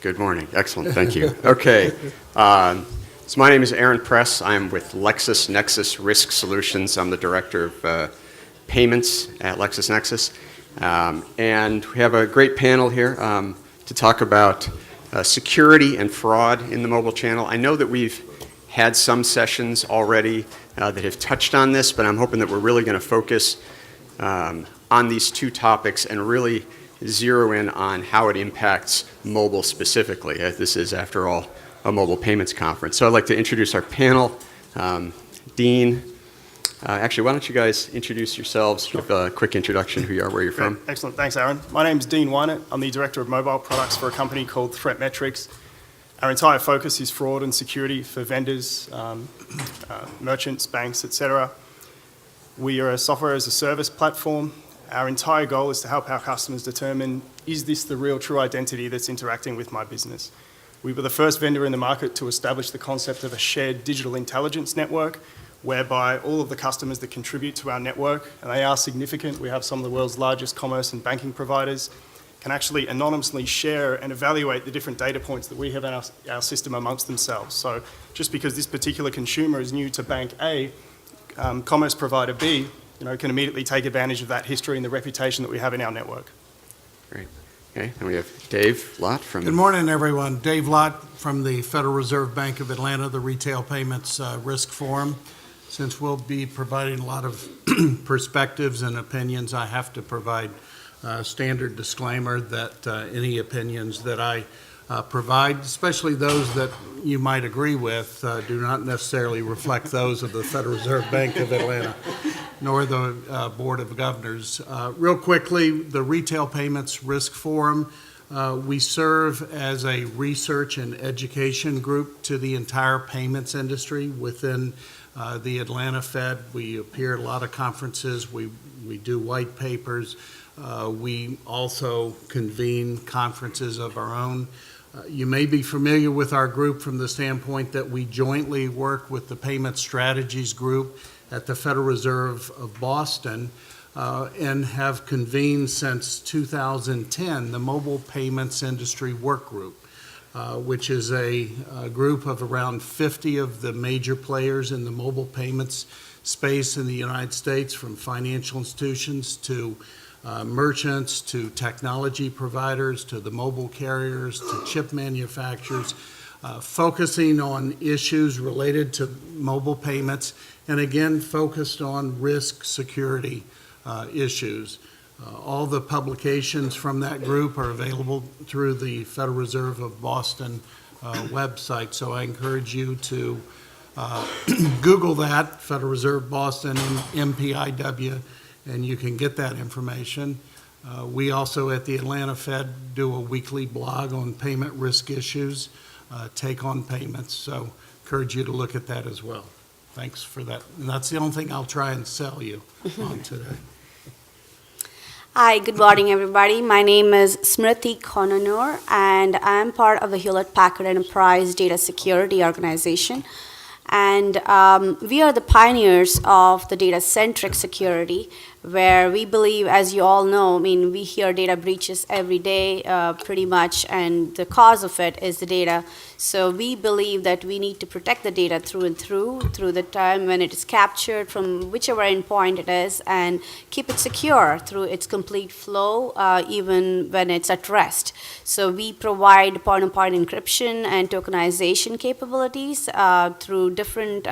Good morning. Excellent. Thank you. Okay. So my name is Aaron Press. I'm with LexisNexis Risk Solutions. I'm the Director of Payments at LexisNexis. And we have a great panel here to talk about security and fraud in the mobile channel. I know that we've had some sessions already that have touched on this, but I'm hoping that we're really going to focus on these two topics and really zero in on how it impacts mobile specifically. This is, after all, a mobile payments conference. So I'd like to introduce our panel. Dean, actually, why don't you guys introduce yourselves, give a quick introduction, who you are, where you're from. Excellent, thanks Aaron. My name is Dean Wynett. I'm the Director of Mobile Products for a company called Biometrics. Our entire focus is fraud and security for vendors, merchants, banks, etc. We are a software as a service platform. Our entire goal is to help our customers determine, is this the real true identity that's interacting with my business? We were the first vendor in the market to establish the concept of a shared digital intelligence network, whereby all of the customers that contribute to our network, and they are significant, we have some of the world's largest commerce and banking providers, can actually anonymously share and evaluate the different data points that we have in our system amongst themselves. So just because this particular consumer is new to bank A, commerce provider B, can immediately take advantage of that history and the reputation that we have in our network. Great. Okay, and we have Dave Lott from... Good morning, everyone. Dave Lott from the Federal Reserve Bank of Atlanta, the Retail Payments Risk Forum. Since we'll be providing a lot of perspectives and opinions, I have to provide a standard disclaimer that any opinions that I provide, especially those that you might agree with, do not necessarily reflect those of the Federal Reserve Bank of Atlanta, nor the Board of Governors. Real quickly, the Retail Payments Risk Forum, we serve as a research and education group to the entire payments industry within the Atlanta Fed. We appear at a lot of conferences. We do white papers. We also convene conferences of our own. You may be familiar with our group from the standpoint that we jointly work with the Payment Strategies Group at the Federal Reserve of Boston and have convened since 2010 the Mobile Payments Industry Work Group, which is a group of around 50 of the major players in the mobile payments space in the United States, from financial institutions to merchants, to technology providers, to the mobile carriers, to chip manufacturers, focusing on issues related to mobile payments, and again, focused on risk security issues. All the publications from that group are available through the Federal Reserve of Boston website, so I encourage you to Google that, Federal Reserve Boston, MPIW, and you can get that information. We also at the Atlanta Fed do a weekly blog on payment risk issues, take on payments, so encourage you to look at that as well. Thanks for that. And that's the only thing I'll try and sell you on today. Hi, good morning, everybody. My name is Smriti Konanur, and I'm part of the Hewlett-Packard Enterprise Data Security Organization. And we are the pioneers of the data-centric security, where we believe, as you all know, we hear data breaches every day pretty much, and the cause of it is the data. So we believe that we need to protect the data through and through the time when it is captured from whichever endpoint it is, and keep it secure through its complete flow, even when it's at rest. So we provide point-to-point encryption and tokenization capabilities through different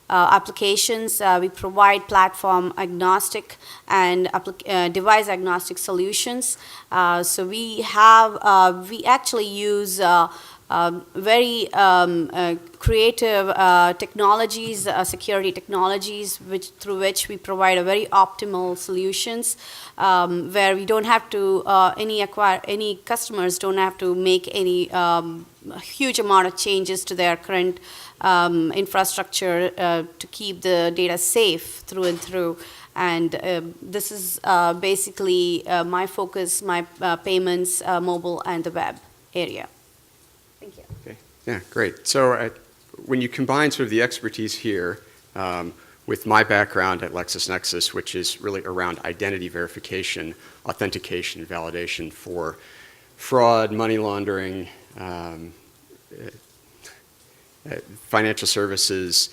applications. We provide platform agnostic and device agnostic solutions. So we actually use very creative technologies, security technologies, through which we provide a very optimal solutions, where we don't have to any customers don't have to make any huge amount of changes to their current infrastructure to keep the data safe through and through. And this is basically my focus, my payments, mobile, and the web area. Thank you. Okay. Yeah, great. So when you combine sort of the expertise here with my background at LexisNexis, which is really around identity verification, authentication, validation for fraud, money laundering, financial services,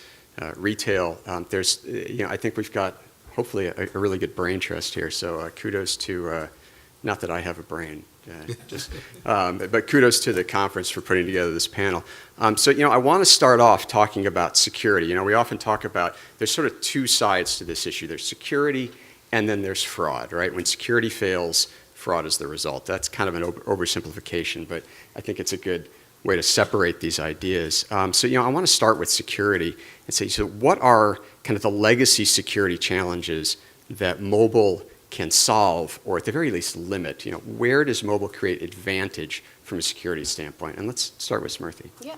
retail, I think we've got hopefully a really good brain trust here. So kudos to, not that I have a brain, but kudos to the conference for putting together this panel. I want to start off talking about security. We often talk about, there's sort of two sides to this issue. There's security and then there's fraud, right? When security fails, fraud is the result. That's kind of an oversimplification, but I think it's a good way to separate these ideas. I want to start with security and say, so what are kind of the legacy security challenges that mobile can solve, or at the very least limit? Where does mobile create advantage from a security standpoint? And let's start with Smriti. Yeah.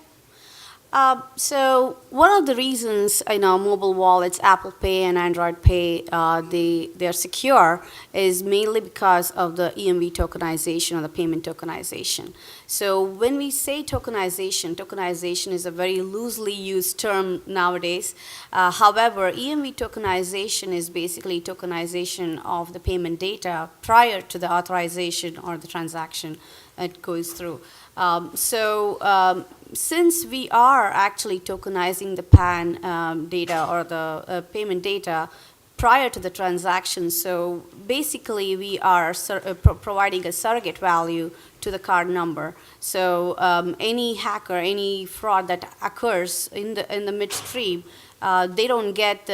So one of the reasons mobile wallets, Apple Pay and Android Pay, they're secure is mainly because of the EMV tokenization or the payment tokenization. So when we say tokenization is a very loosely used term nowadays. However, EMV tokenization is basically tokenization of the payment data prior to the authorization or the transaction it goes through. Since we are actually tokenizing the PAN data or the payment data prior to the transaction, so basically we are providing a surrogate value to the card number. So any hacker, any fraud that occurs in the midstream, they don't get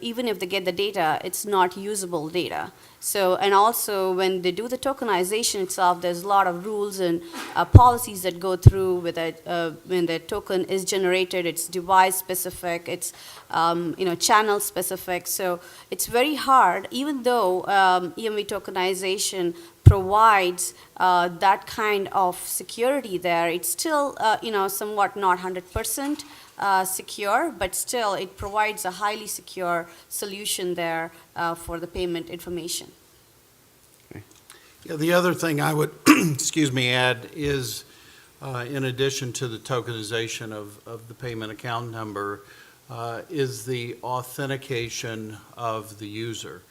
even if they get the data, it's not usable data. So, and also when they do the tokenization itself, there's a lot of rules and policies that go through with it. When the token is generated, it's device specific, it's channel specific. So it's very hard, even though EMV tokenization provides that kind of security there. It's still somewhat not 100%. Secure, but still it provides a highly secure solution there for the payment information. Okay. Yeah, the other thing I would, add is, in addition to the tokenization of the payment account number, is the authentication of the user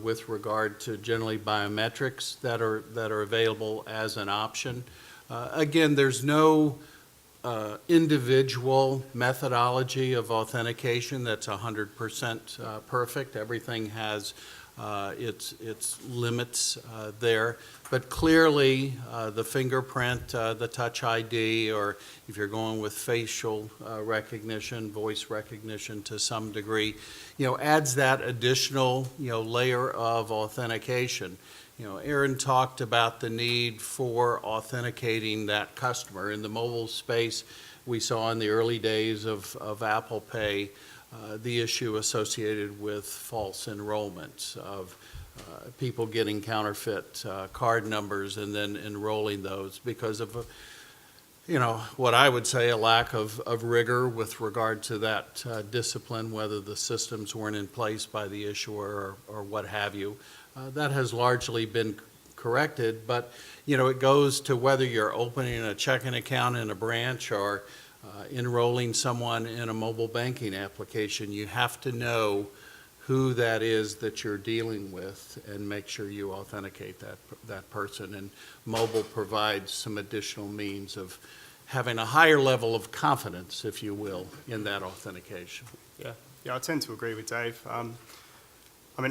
with regard to generally biometrics that are available as an option. Again, there's no individual methodology of authentication that's 100% perfect. Everything has its limits there. But clearly, the fingerprint, the Touch ID, or if you're going with facial recognition, voice recognition to some degree, adds that additional, layer of authentication. Aaron talked about the need for authenticating that customer. In the mobile space, we saw in the early days of Apple Pay the issue associated with false enrollments, of people getting counterfeit card numbers and then enrolling those because of what I would say a lack of rigor with regard to that discipline, whether the systems weren't in place by the issuer or what have you. That has largely been corrected, but it goes to whether you're opening a checking account in a branch or enrolling someone in a mobile banking application. You have to know who that is that you're dealing with and make sure you authenticate that person. And mobile provides some additional means of having a higher level of confidence, if you will, in that authentication. Yeah, I tend to agree with Dave.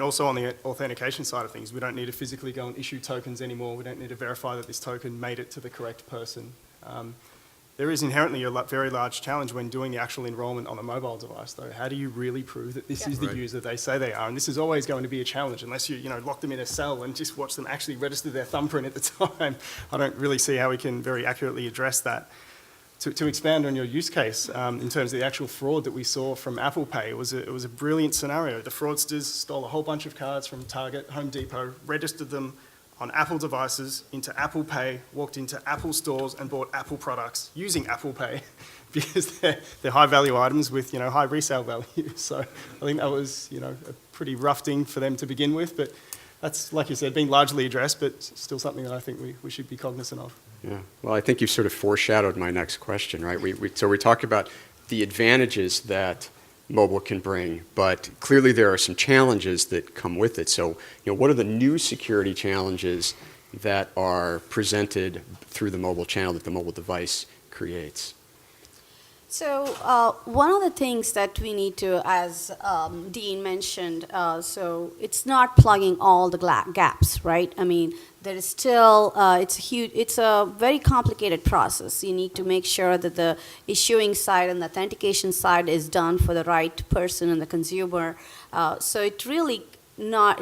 Also on the authentication side of things, we don't need to physically go and issue tokens anymore. We don't need to verify that this token made it to the correct person. There is inherently a very large challenge when doing the actual enrollment on a mobile device, though. How do you really prove that this is the user they say they are? And this is always going to be a challenge unless you lock them in a cell and just watch them actually register their thumbprint at the time. I don't really see how we can very accurately address that. To expand on your use case, in terms of the actual fraud that we saw from Apple Pay, it was a brilliant scenario. The fraudsters stole a whole bunch of cards from Target, Home Depot, registered them on Apple devices into Apple Pay, walked into Apple stores and bought Apple products using Apple Pay because they're high-value items with high resale value. So I think that was a pretty rough thing for them to begin with, but that's, like you said, being largely addressed, but still something that I think we should be cognizant of. Yeah, well, I think you've sort of foreshadowed my next question, right? So we talk about the advantages that mobile can bring, but clearly there are some challenges that come with it. So, what are the new security challenges that are presented through the mobile channel that the mobile device creates? So one of the things that we need to, as Dean mentioned, so it's not plugging all the gaps, right? I mean, there is still, it's a very complicated process. You need to make sure that the issuing side and the authentication side is done for the right person and the consumer. So it really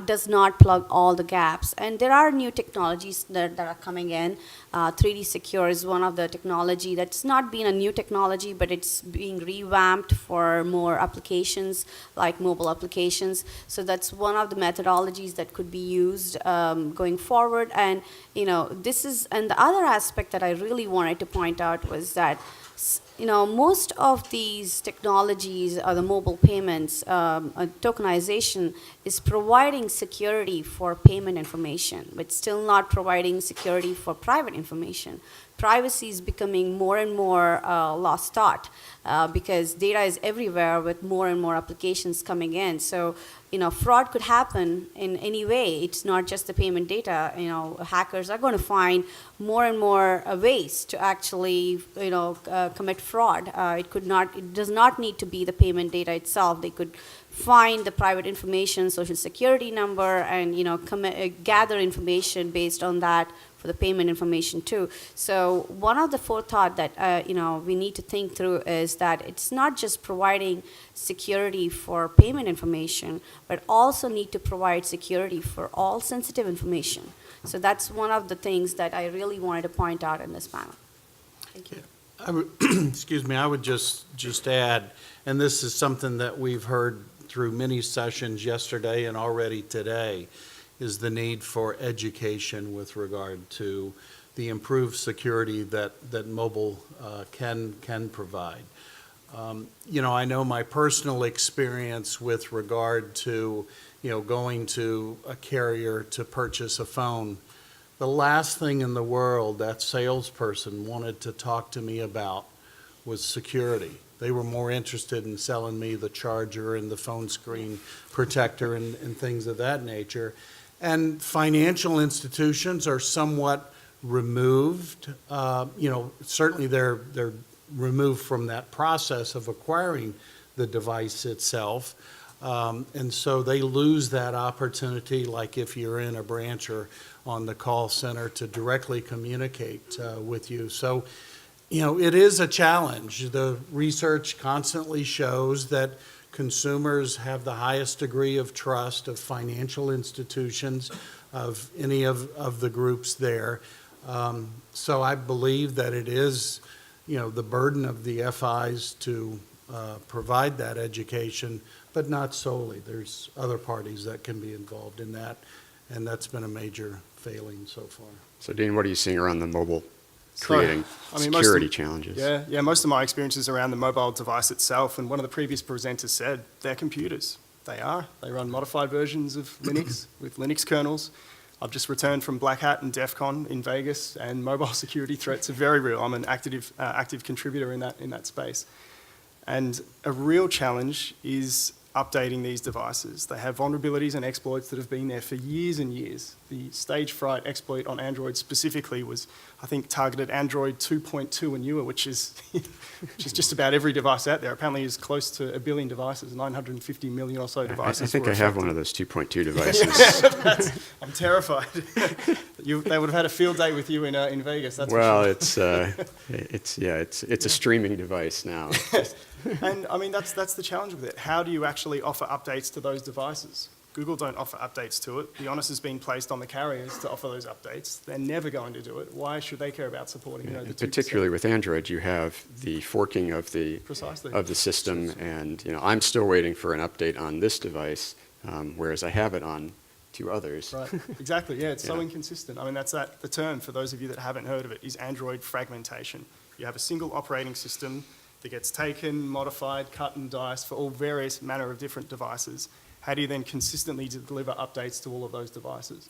does not plug all the gaps. And there are new technologies that are coming in. 3D Secure is one of the technology that's not been a new technology, but it's being revamped for more applications, like mobile applications. So that's one of the methodologies that could be used going forward. And, this is, and the other aspect that I really wanted to point out was that most of these technologies, the mobile payments, tokenization is providing security for payment information, but still not providing security for private information. Privacy is becoming more and more lost thought because data is everywhere with more and more applications coming in. So, fraud could happen in any way. It's not just the payment data. Hackers are going to find more and more ways to actually, commit fraud. It does not need to be the payment data itself. They could find the private information, social security number, and gather information based on that for the payment information too. So one of the forethought that we need to think through is that it's not just providing security for payment information, but also need to provide security for all sensitive information. So that's one of the things that I really wanted to point out in this panel. Thank you. Excuse me, I would just add, and this is something that we've heard through many sessions yesterday and already today, is the need for education with regard to the improved security that mobile can provide. I know my personal experience with regard to, going to a carrier to purchase a phone. The last thing in the world that salesperson wanted to talk to me about was security. They were more interested in selling me the charger and the phone screen protector and things of that nature. And financial institutions are somewhat removed. Certainly they're removed from that process of acquiring the device itself. And so they lose that opportunity, like if you're in a branch or on the call center, to directly communicate with you. So, it is a challenge. The research constantly shows that consumers have the highest degree of trust of financial institutions, of any of the groups there. So I believe that it is, the burden of the FIs to provide that education, but not solely. There's other parties that can be involved in that, and that's been a major failing so far. So, Dean, what are you seeing around the mobile creating security challenges? Yeah, most of my experiences around the mobile device itself, and one of the previous presenters said, they're computers. They run modified versions of Linux with Linux kernels. I've just returned from Black Hat and DEF CON in Vegas, and mobile security threats are very real. I'm an active contributor in that space. And a real challenge is updating these devices. They have vulnerabilities and exploits that have been there for years and years. The stage fright exploit on Android specifically was, I think, targeted Android 2.2 and newer, which is just about every device out there. Apparently is close to 1 billion devices, 950 million or so devices. I think I have one of those 2.2 devices. I'm terrified. They would have had a field day with you in Vegas. That's well, for sure. it's a streaming device now. And I mean, that's the challenge with it. How do you actually offer updates to those devices? Google don't offer updates to it. The onus is being placed on the carriers to offer those updates. They're never going to do it. Why should they care about supporting the 2%? Particularly with Android, you have the forking of the system, and I'm still waiting for an update on this device, whereas I have it on 2 others. Right, exactly. Yeah, it's so inconsistent. I mean, the term, for those of you that haven't heard of it, is Android fragmentation. You have a single operating system that gets taken, modified, cut and diced for all various manner of different devices. How do you then consistently deliver updates to all of those devices?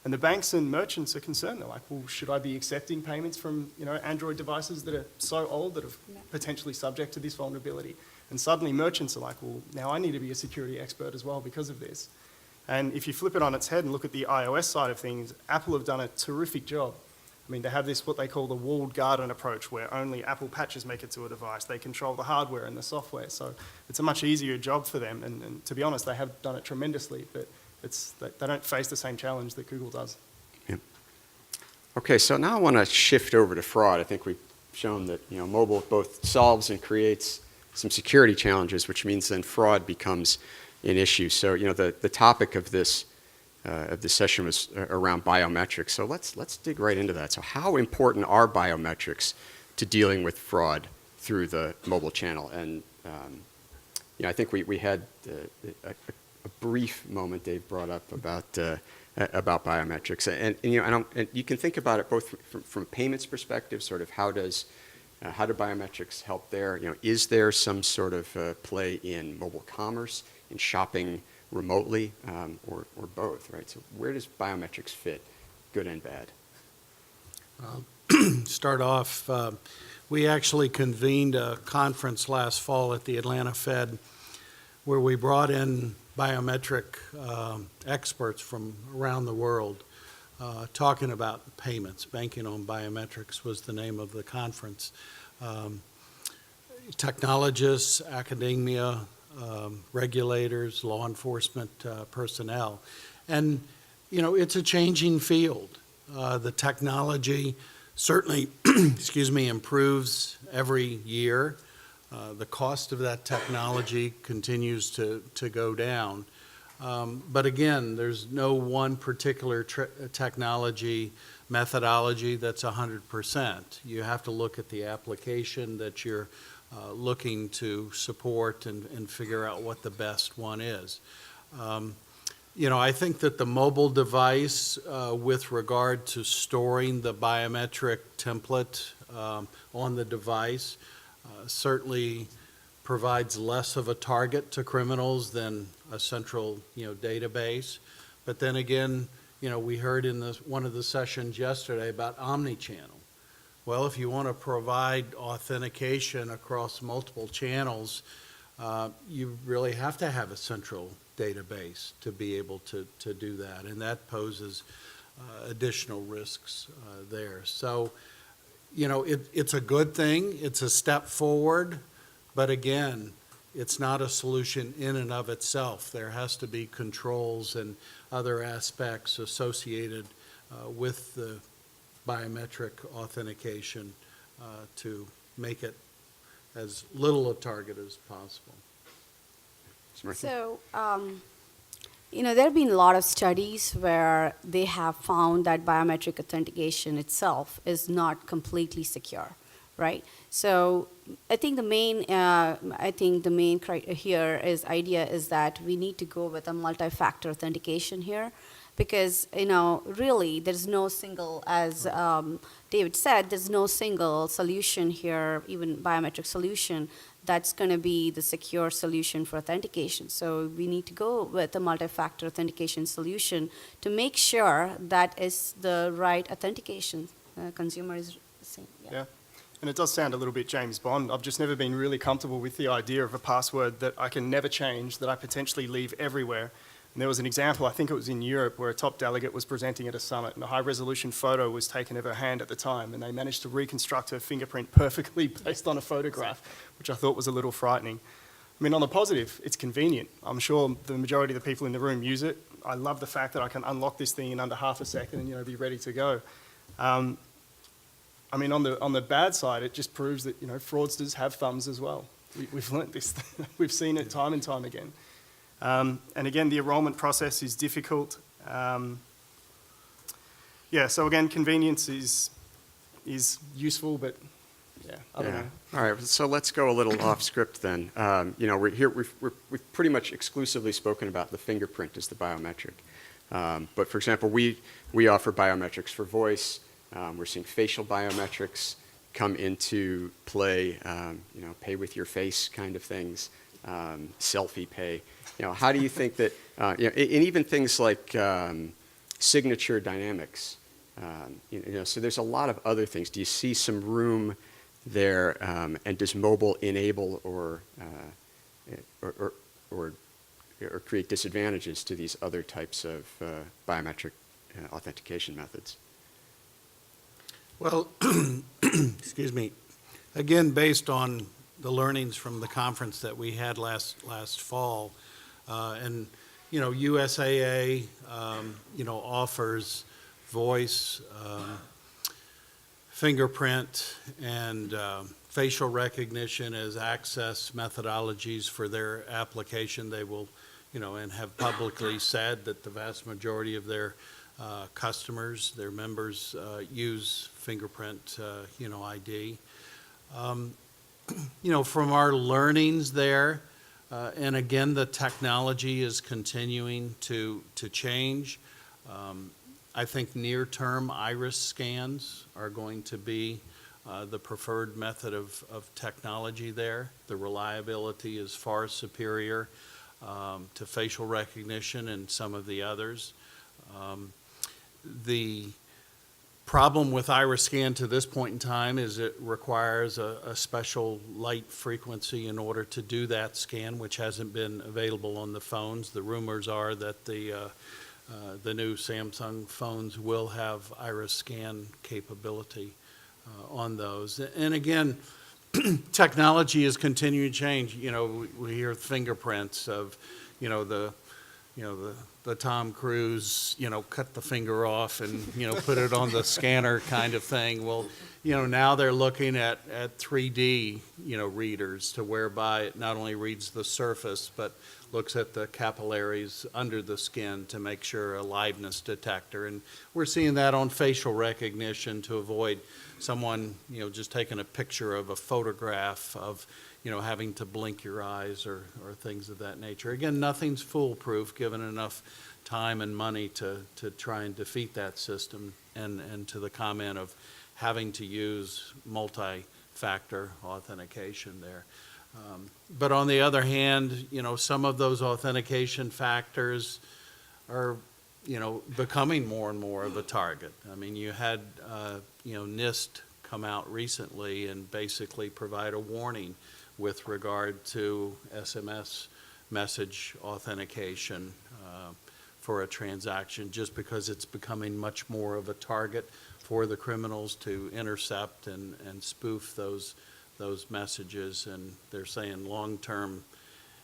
And the banks and merchants are concerned. They're like, well, should I be accepting payments from Android devices that are so old that are potentially subject to this vulnerability? And suddenly merchants are like, well, now I need to be a security expert as well because of this. And if you flip it on its head and look at the iOS side of things, Apple have done a terrific job. I mean, they have this, what they call the walled garden approach, where only Apple patches make it to a device. They control the hardware and the software. So it's a much easier job for them. And to be honest, they have done it tremendously, but they don't face the same challenge that Google does. Yeah. Okay, so now I want to shift over to fraud. I think we've shown that mobile both solves and creates some security challenges, which means then fraud becomes an issue. So the topic of this session was around biometrics. So let's dig right into that. So how important are biometrics to dealing with fraud through the mobile channel? And I think we had a brief moment Dave brought up about biometrics, and you can think about it both from a payments perspective, sort of how do biometrics help there? Is there some sort of play in mobile commerce, in shopping remotely, or both, right? So where does biometrics fit, good and bad? Start off, we actually convened a conference last fall at the Atlanta Fed where we brought in biometric experts from around the world talking about payments. Banking on Biometrics was the name of the conference. Technologists, academia, regulators, law enforcement personnel. And, it's a changing field. The technology certainly, improves every year. The cost of that technology continues to go down. But again, there's no one particular technology methodology that's 100%. You have to look at the application that you're looking to support and figure out what the best one is. I think that the mobile device with regard to storing the biometric template on the device certainly provides less of a target to criminals than a central database. But then again, we heard in one of the sessions yesterday about omni-channel. Well, if you want to provide authentication across multiple channels, you really have to have a central database to be able to do that, and that poses additional risks there. So, it's a good thing. It's a step forward, but again, it's not a solution in and of itself. There has to be controls and other aspects associated with the biometric authentication to make it as little a target as possible. So, there have been a lot of studies where they have found that biometric authentication itself is not completely secure, right? So, I think the main idea is that we need to go with a multi-factor authentication here, because really there's no single, as David said, there's no single solution here, even biometric solution, that's going to be the secure solution for authentication. So we need to go with a multi-factor authentication solution to make sure that is the right authentication. Consumer is saying. Yeah. And it does sound a little bit James Bond. I've just never been really comfortable with the idea of a password that I can never change, that I potentially leave everywhere. And there was an example, I think it was in Europe, where a top delegate was presenting at a summit and a high-resolution photo was taken of her hand at the time, and they managed to reconstruct her fingerprint perfectly based on a photograph, which I thought was a little frightening. I mean, on the positive, it's convenient. I'm sure the majority of the people in the room use it. I love the fact that I can unlock this thing in under half a second and be ready to go. I mean, on the bad side, it just proves that fraudsters have thumbs as well. We've learnt this. We've seen it time and time again. And again, the enrollment process is difficult. So again, convenience is useful, but I don't know. All right, so let's go a little off script then. We're here. We've pretty much exclusively spoken about the fingerprint as the biometric. But for example, we offer biometrics for voice. We're seeing facial biometrics come into play. Pay with your face kind of things, selfie pay. How do you think that, and even things like signature dynamics, so there's a lot of other things. Do you see some room there, and does mobile enable or or create disadvantages to these other types of biometric authentication methods? Well, excuse me, again, based on the learnings from the conference that we had last fall, and, USAA, offers voice, fingerprint, and facial recognition as access methodologies for their application. They will, and have publicly said that the vast majority of their customers, their members, use fingerprint, ID. From our learnings there, and again, the technology is continuing to change. I think near-term iris scans are going to be the preferred method of technology there. The reliability is far superior to facial recognition and some of the others. The problem with iris scan to this point in time is it requires a special light frequency in order to do that scan, which hasn't been available on the phones. The rumors are that the new Samsung phones will have iris scan capability on those. And again, technology is continuing to change. We hear fingerprints of, the Tom Cruise, cut the finger off and, put it on the scanner kind of thing. Well, now they're looking at 3D, readers to whereby it not only reads the surface, but looks at the capillaries under the skin to make sure a liveness detector. And we're seeing that on facial recognition to avoid someone, just taking a picture of a photograph of, having to blink your eyes or things of that nature. Again, nothing's foolproof given enough time and money to try and defeat that system, and to the comment of having to use multi-factor authentication there. But on the other hand, some of those authentication factors are, becoming more and more of a target. I mean, you had, NIST come out recently and basically provide a warning with regard to SMS message authentication for a transaction, just because it's becoming much more of a target for the criminals to intercept and spoof those messages. And they're saying long-term,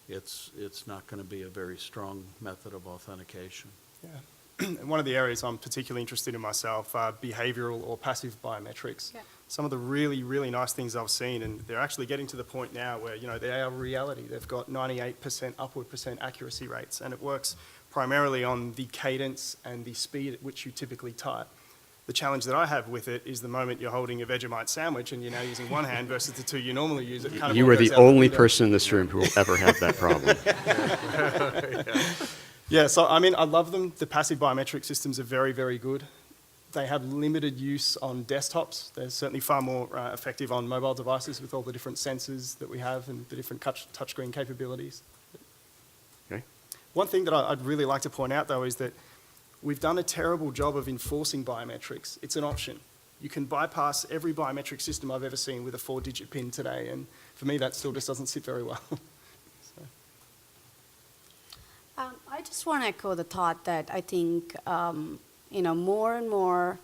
it's not going to be a very strong method of authentication. Yeah. One of the areas I'm particularly interested in myself are behavioral or passive biometrics. Yeah. Some of the really, really nice things I've seen, and they're actually getting to the point now where, they are reality. They've got 98% upward percent accuracy rates, and it works primarily on the cadence and the speed at which you typically type. The challenge that I have with it is the moment you're holding a Vegemite sandwich and you're now using one hand versus the two you normally use. It kind of You all are the goes out only window. person in this room who will ever have that problem. Yeah, so I love them. The passive biometric systems are very, very good. They have limited use on desktops. They're certainly far more effective on mobile devices with all the different sensors that we have and the different touchscreen capabilities. Okay. One thing that I'd really like to point out, though, is that we've done a terrible job of enforcing biometrics. It's an option. You can bypass every biometric system I've ever seen with a 4-digit PIN today, and for me that still just doesn't sit very well. I just want to echo the thought that I think, more and more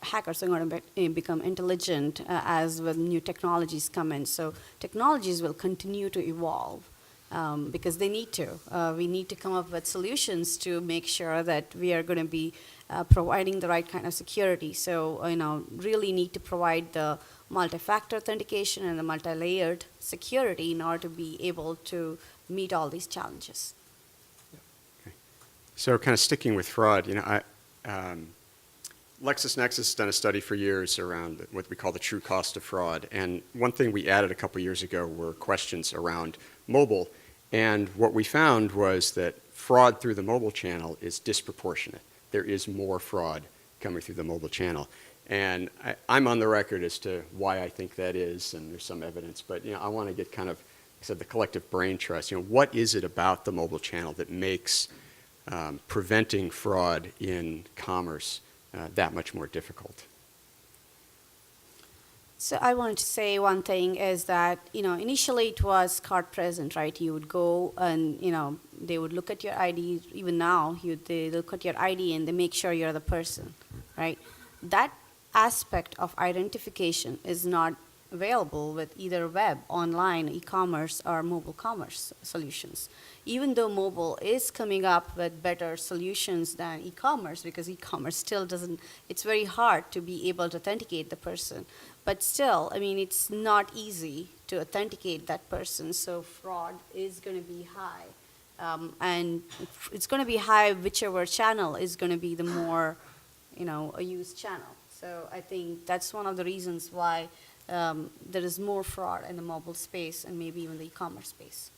hackers are going to become intelligent as with new technologies come in. So technologies will continue to evolve because they need to. We need to come up with solutions to make sure that we are going to be providing the right kind of security. So, really need to provide the multi-factor authentication and the multi-layered security in order to be able to meet all these challenges. So kind of sticking with fraud, LexisNexis has done a study for years around what we call the true cost of fraud. And one thing we added a couple years ago were questions around mobile. And what we found was that fraud through the mobile channel is disproportionate. There is more fraud coming through the mobile channel. And I'm on the record as to why I think that is, and there's some evidence. But I want to get kind of, the collective brain trust. What is it about the mobile channel that makes preventing fraud in commerce that much more difficult? So I wanted to say one thing is that, initially it was card present, right? You would go and, they would look at your ID. Even now, they look at your ID and they make sure you're the person, right? That aspect of identification is not available with either web, online, e-commerce, or mobile commerce solutions. Even though mobile is coming up with better solutions than e-commerce, because e-commerce still doesn't, it's very hard to be able to authenticate the person. But still, I mean, it's not easy to authenticate that person, so fraud is going to be high. And it's going to be high whichever channel is going to be the more, a used channel. So I think that's one of the reasons why there is more fraud in the mobile space and maybe even the e-commerce space.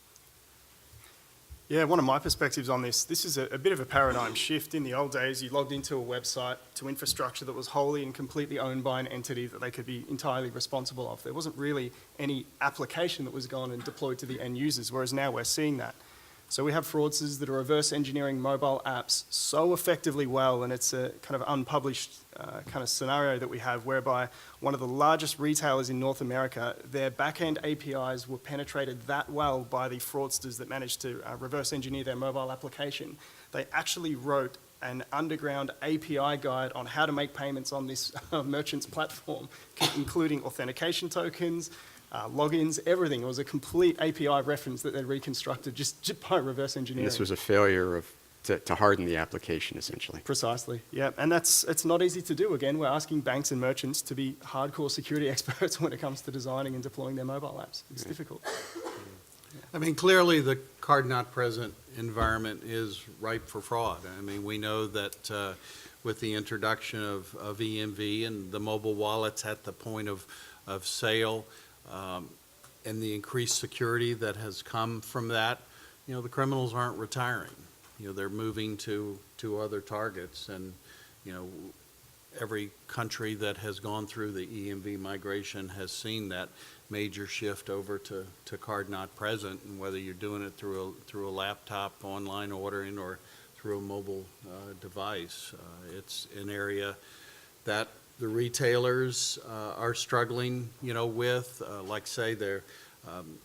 Yeah, one of my perspectives on this is a bit of a paradigm shift. In the old days, you logged into a website to infrastructure that was wholly and completely owned by an entity that they could be entirely responsible of. There wasn't really any application that was gone and deployed to the end users, whereas now we're seeing that. So we have fraudsters that are reverse engineering mobile apps so effectively well, and it's a kind of unpublished kind of scenario that we have whereby one of the largest retailers in North America, their back-end APIs were penetrated that well by the fraudsters that managed to reverse engineer their mobile application. They actually wrote an underground API guide on how to make payments on this merchant's platform, including authentication tokens, logins, everything. It was a complete API reference that they reconstructed just by reverse engineering. And this was a failure to harden the application, essentially. Precisely, yeah. And it's not easy to do. Again, we're asking banks and merchants to be hardcore security experts when it comes to designing and deploying their mobile apps. It's difficult. I mean, clearly, the card-not-present environment is ripe for fraud. I mean, we know that with the introduction of EMV and the mobile wallets at the point of sale, and the increased security that has come from that, the criminals aren't retiring. They're moving to other targets, and every country that has gone through the EMV migration has seen that major shift over to card not present, and whether you're doing it through a laptop, online ordering, or through a mobile device, it's an area that the retailers are struggling, with. Like say, their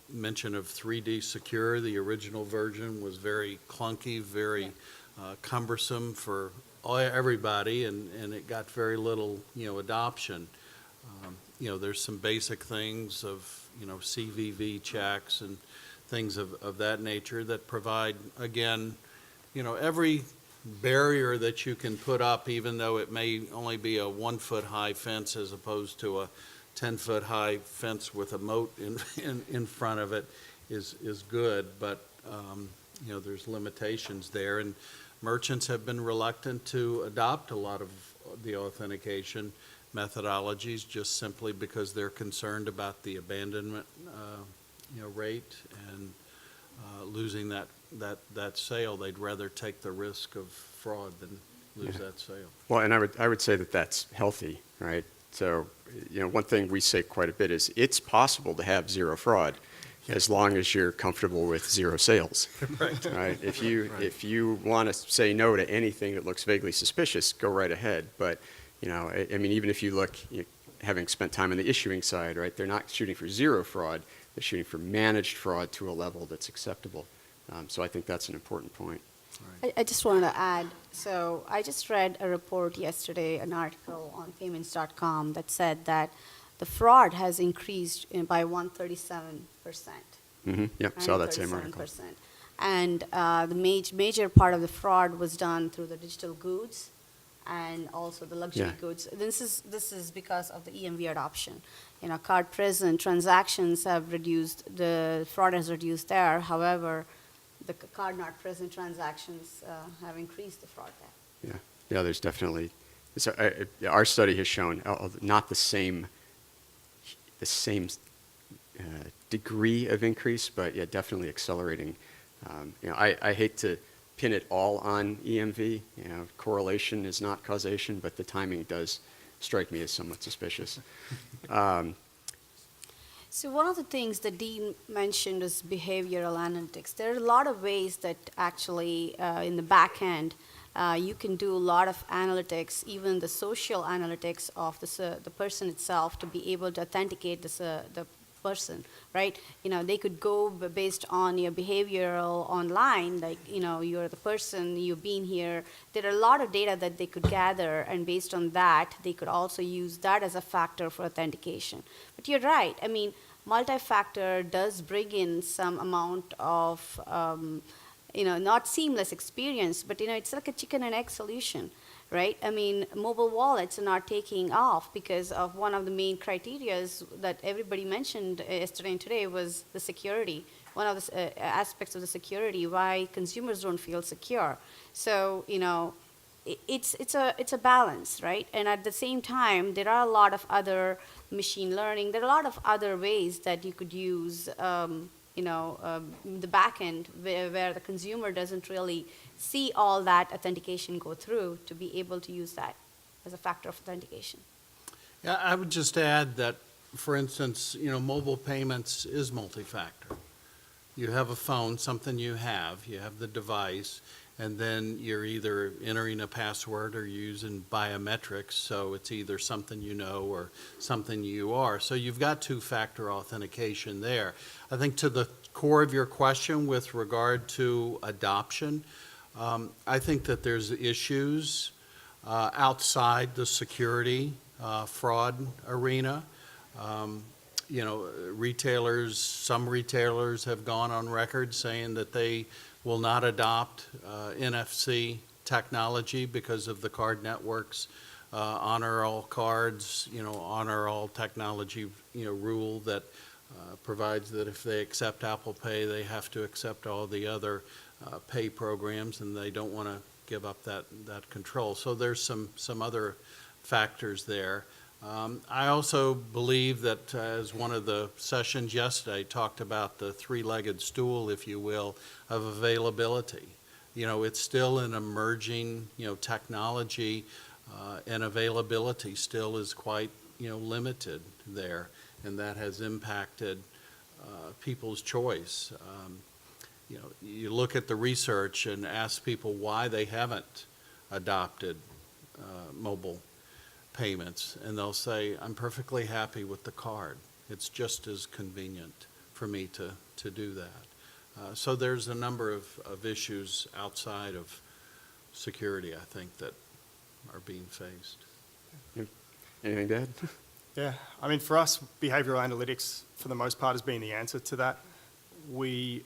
mention of 3D Secure, the original version was very clunky, very cumbersome for everybody, and it got very little, adoption. There's some basic things of, CVV checks and things of that nature that provide, again, every barrier that you can put up, even though it may only be a 1-foot high fence as opposed to a 10-foot high fence with a moat in front of it, is good. But there's limitations there, and merchants have been reluctant to adopt a lot of the authentication methodologies just simply because they're concerned about the abandonment rate and losing that sale. They'd rather take the risk of fraud than lose that sale. Well, and I would say that that's healthy, right? So, one thing we say quite a bit is it's possible to have zero fraud as long as you're comfortable with zero sales. Right? If you want to say no to anything that looks vaguely suspicious, go right ahead. But, I mean, even if you look, having spent time on the issuing side, right, they're not shooting for zero fraud. They're shooting for managed fraud to a level that's acceptable. So I think that's an important point. I just wanted to add, so I just read a report yesterday, an article on payments.com that said that the fraud has increased by 137%. Mm-hmm. Yep, saw that same article. And the major part of the fraud was done through the digital goods and also the luxury goods. This is because of the EMV adoption. Card present transactions have reduced, the fraud has reduced there. However, the card not present transactions have increased the fraud there. Yeah, there's definitely, our study has shown not the same degree of increase, but definitely accelerating. I hate to pin it all on EMV. Correlation is not causation, but the timing does strike me as somewhat suspicious. So one of the things that Dean mentioned is behavioral analytics. There are a lot of ways that actually in the back end you can do a lot of analytics, even the social analytics of the person itself, to be able to authenticate the person, right? They could go based on your behavioral online, like, you're the person, you've been here. There are a lot of data that they could gather, and based on that, they could also use that as a factor for authentication. But you're right. I mean, multi-factor does bring in some amount of, not seamless experience, but, it's like a chicken and egg solution, right? I mean, mobile wallets are not taking off because of one of the main criterias that everybody mentioned yesterday and today was the security. One of the aspects of the security, why consumers don't feel secure. So, it's a balance, right? And at the same time, there are a lot of other machine learning. There are a lot of other ways that you could use, the back end where the consumer doesn't really see all that authentication go through to be able to use that as a factor of authentication. Yeah, I would just add that, for instance, mobile payments is multi-factor. You have a phone, something you have the device, and then you're either entering a password or using biometrics, so it's either something you know or something you are. So you've got two-factor authentication there. I think to the core of your question with regard to adoption, I think that there's issues outside the security fraud arena. Some retailers have gone on record saying that they will not adopt NFC technology because of the card networks, honor all cards, honor all technology, rule that provides that if they accept Apple Pay, they have to accept all the other pay programs, and they don't want to give up that control. So there's some other factors there. I also believe that, as one of the sessions yesterday talked about the three-legged stool, if you will, of availability. It's still an emerging, technology, and availability still is quite, limited there, and that has impacted people's choice. You look at the research and ask people why they haven't adopted mobile payments, and they'll say, I'm perfectly happy with the card. It's just as convenient for me to do that. So there's a number of issues outside of security, I think, that are being faced. Anything to add? Yeah, I mean, for us, behavioral analytics, for the most part, has been the answer to that. We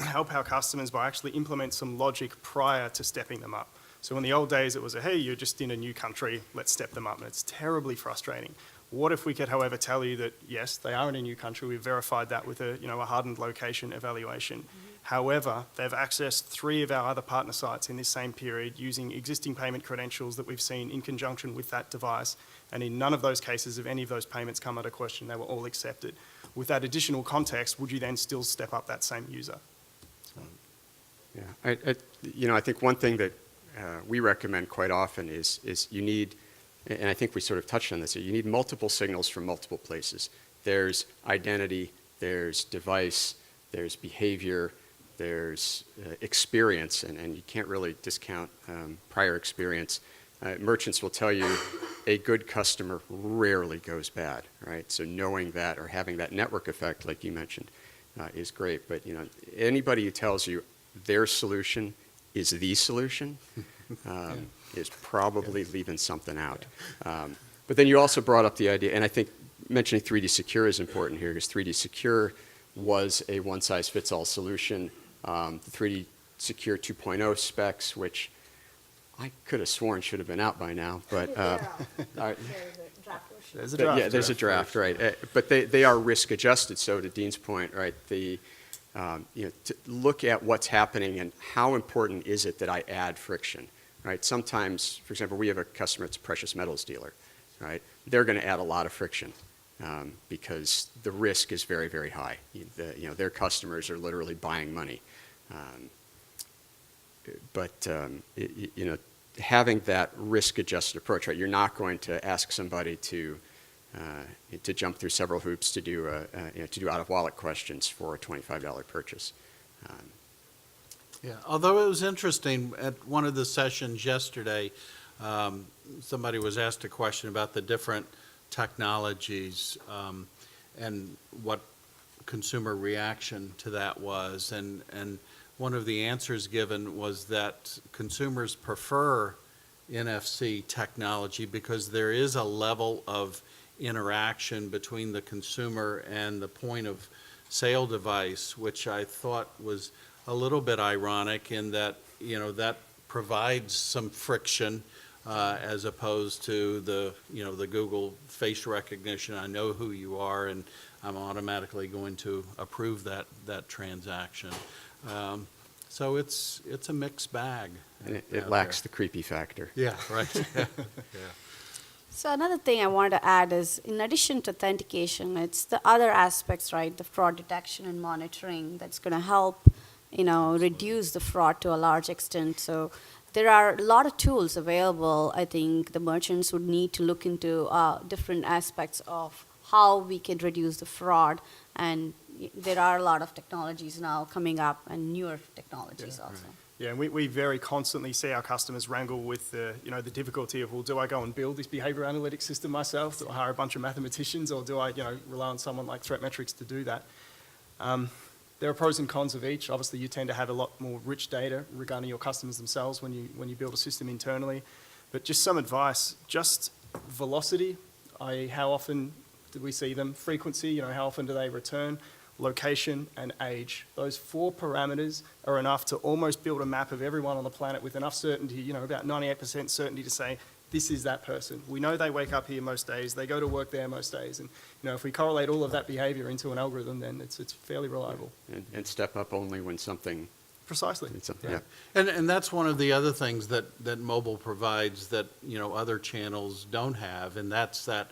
help our customers by actually implement some logic prior to stepping them up. So in the old days, it was hey, you're just in a new country, let's step them up. And it's terribly frustrating. What if we could, however, tell you that, yes, they are in a new country, we've verified that with a hardened location evaluation. Mm-hmm. However, they've accessed 3 of our other partner sites in this same period using existing payment credentials that we've seen in conjunction with that device. And in none of those cases have any of those payments come under question. They were all accepted. With that additional context, would you then still step up that same user? Yeah, I think one thing that we recommend quite often is you need, and I think we sort of touched on this, you need multiple signals from multiple places. There's identity, there's device, there's behavior, there's experience, and you can't really discount prior experience. Merchants will tell you a good customer rarely goes bad, right? So knowing that or having that network effect, like you mentioned, is great. But anybody who tells you their solution is the solution is probably leaving something out. But then you also brought up the idea, and I think mentioning 3D Secure is important here, because 3D Secure was a one-size-fits-all solution. The 3D Secure 2.0 specs, which I could have sworn should have been out by now, but There's a draft. Yeah, there's a draft, right? But they are risk adjusted. So to Dean's point, right? To look at what's happening and how important is it that I add friction, right? Sometimes, for example, we have a customer that's a precious metals dealer, right? They're going to add a lot of friction because the risk is very, very high. Their customers are literally buying money. But having that risk-adjusted approach, right? You're not going to ask somebody to jump through several hoops to do out-of-wallet questions for a $25 purchase. Yeah, although it was interesting, at one of the sessions yesterday, somebody was asked a question about the different technologies and what consumer reaction to that was. And one of the answers given was that consumers prefer NFC technology because there is a level of interaction between the consumer and the point of sale device, which I thought was a little bit ironic in that, you know, that provides some friction as opposed to the, you know, the Google face recognition. I know who you are and I'm automatically going to approve that transaction. So it's a mixed bag. And it lacks the creepy factor. Yeah, right. Yeah. So another thing I wanted to add is, in addition to authentication, it's the other aspects, right? The fraud detection and monitoring that's going to help, you know, reduce the fraud to a large extent. So there are a lot of tools available. I think the merchants would need to look into different aspects of how we can reduce the fraud. And there are a lot of technologies now coming up and newer technologies also. Yeah, and we very constantly see our customers wrangle with the, you know, the difficulty of, well, do I go and build this behavior analytics system myself? Do I hire a bunch of mathematicians, or do I, you know, rely on someone like ThreatMetrics to do that? There are pros and cons of each. Obviously, you tend to have a lot more rich data regarding your customers themselves when you build a system internally. But just some advice, just velocity, i.e. how often do we see them? Frequency, you know, how often do they return? Location and age. Those 4 parameters are enough to almost build a map of everyone on the planet with enough certainty, you know, about 98% certainty to say, this is that person. We know they wake up here most days, they go to work there most days, and, you know, if we correlate all of that behavior into an algorithm, then it's fairly reliable. And step up only when something. Precisely. Yeah. And that's one of the other things that mobile provides that, you know, other channels don't have, and that's that,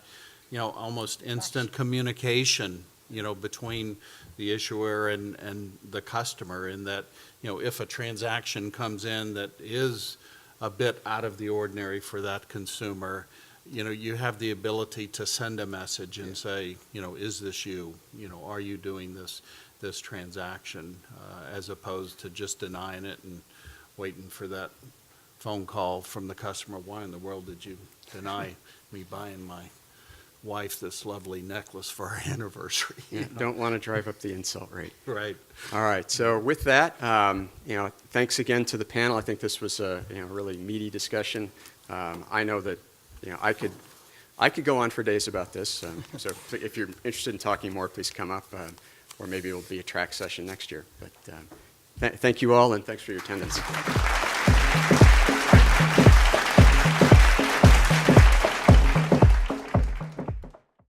you know, almost instant communication, you know, between the issuer and the customer, in that, you know, if a transaction comes in that is a bit out of the ordinary for that consumer, you know, you have the ability to send a message and say, you know, is this you? You know, are you doing this transaction, as opposed to just denying it and waiting for that phone call from the customer. Why in the world did you deny me buying my wife this lovely necklace for our anniversary? Yeah, don't want to drive up the insult rate. Right. All right. So with that, you know, thanks again to the panel. I think this was a, you know, really meaty discussion. I know that, you know, I could go on for days about this. So if you're interested in talking more, please come up, or maybe it will be a track session next year. But thank you all, and thanks for your attendance.